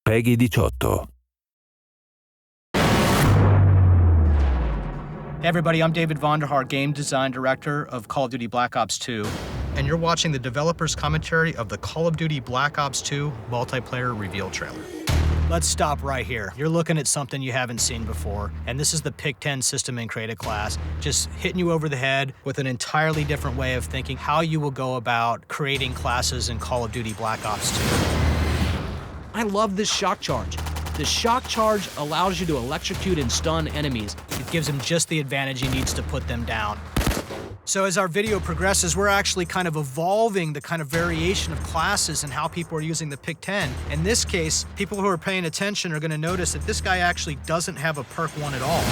Peggy 18. Hey everybody, I'm David Vonderhaar, Game Design Director of Call of Duty Black Ops 2, and you're watching the developer's commentary of the Call of Duty Black Ops 2 multiplayer reveal trailer. Let's stop right here. You're looking at something you haven't seen before, and this is the Pick 10 system in Create a Class, just hitting you over the head with an entirely different way of thinking how you will go about creating classes in Call of Duty Black Ops 2. I love this shock charge. The shock charge allows you to electrocute and stun enemies. It gives him just the advantage he needs to put them down. So as our video progresses, we're actually kind of evolving the kind of variation of classes and how people are using the Pick 10. In this case, people who are paying attention are going to notice that this guy actually doesn't have a perk 1 at all.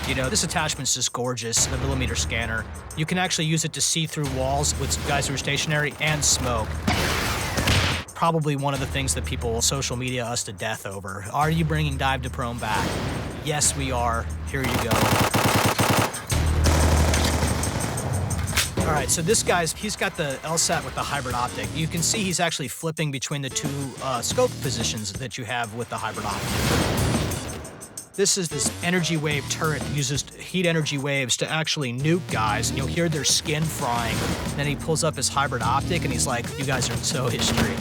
You know, this attachment's just gorgeous, the millimeter scanner. You can actually use it to see through walls with guys who are stationary and smoke. Probably one of the things that people social media us to death over. Are you bringing dive to prone back? Yes, we are. Here you go. All right, so this guy's, he's got the LSAT with the hybrid optic. You can see he's actually flipping between the two scope positions that you have with the hybrid optic. This is this energy wave turret that uses heat energy waves to actually nuke guys, and you'll hear their skin frying. Then he pulls up his hybrid optic and he's like, you guys are so history.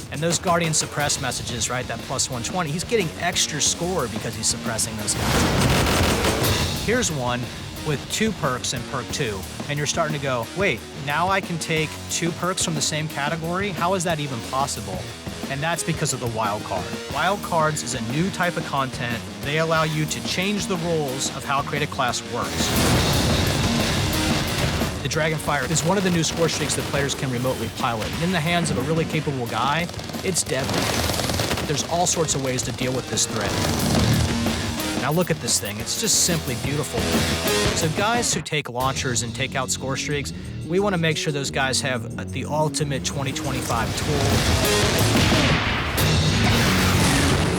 And those Guardian suppress messages, right, that plus 120, he's getting extra score because he's suppressing those guys. Here's one with 2 perks in perk 2, and you're starting to go, wait, now I can take 2 perks from the same category? How is that even possible? And that's because of the wild card. Wild cards is a new type of content. They allow you to change the rules of how Create a Class works. The Dragonfire is one of the new score streaks that players can remotely pilot. In the hands of a really capable guy, it's deadly. There's all sorts of ways to deal with this threat. Now look at this thing, it's just simply beautiful. So guys who take launchers and take out score streaks, we want to make sure those guys have the ultimate 2025 tool.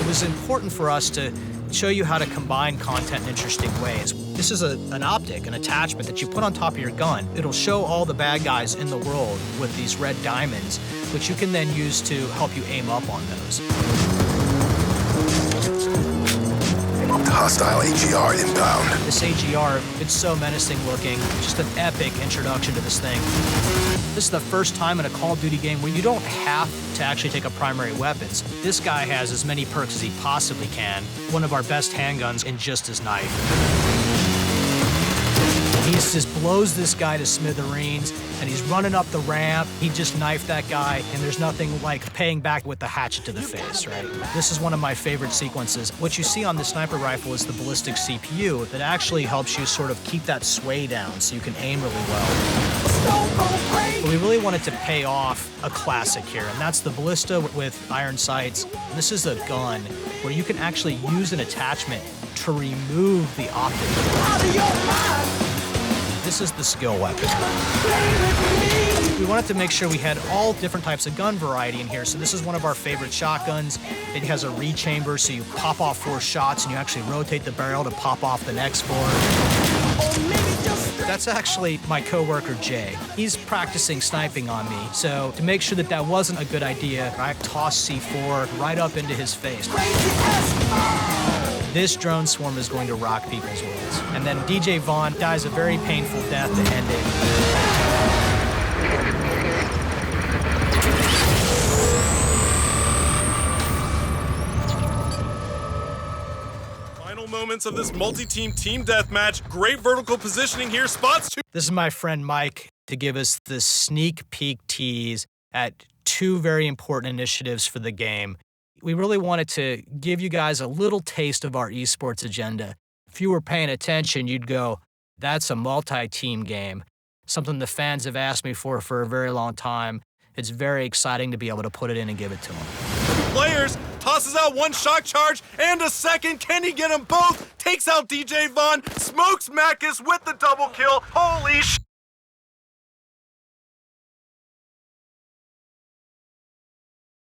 It was important for us to show you how to combine content in interesting ways. This is an optic, an attachment that you put on top of your gun. It'll show all the bad guys in the world with these red diamonds, which you can then use to help you aim up on those. Hostile AGR inbound. This AGR, it's so menacing looking. Just an epic introduction to this thing. This is the first time in a Call of Duty game where you don't have to actually take up primary weapons. This guy has as many perks as he possibly can. One of our best handguns in just his knife. He just blows this guy to smithereens, and he's running up the ramp. He just knifed that guy, and there's nothing like paying back with the hatchet to the face, right? This is one of my favorite sequences. What you see on the sniper rifle is the ballistic CPU that actually helps you sort of keep that sway down so you can aim really well. But we really wanted to pay off a classic here, and that's the ballista with iron sights. This is a gun where you can actually use an attachment to remove the optic. This is the skill weapon. We wanted to make sure we had all different types of gun variety in here, so this is one of our favorite shotguns. It has a rechamber, so you pop off 4 shots and you actually rotate the barrel to pop off the next 4. That's actually my coworker Jay. He's practicing sniping on me, so to make sure that that wasn't a good idea, I tossed C4 right up into his face. This drone swarm is going to rock people's worlds. And then DJ Vaughn dies a very painful death to end it. Final moments of this multi-team team deathmatch. Great vertical positioning here. Spots to... This is my friend Mike to give us the sneak peek tease at 2 very important initiatives for the game. We really wanted to give you guys a little taste of our esports agenda. If you were paying attention, you'd go, that's a multi-team game. Something the fans have asked me for a very long time. It's very exciting to be able to put it in and give it to them. Players, tosses out 1 shock charge and a second. Can he get them both? Takes out DJ Vaughn, smokes Macus with the double kill. Holy sh**.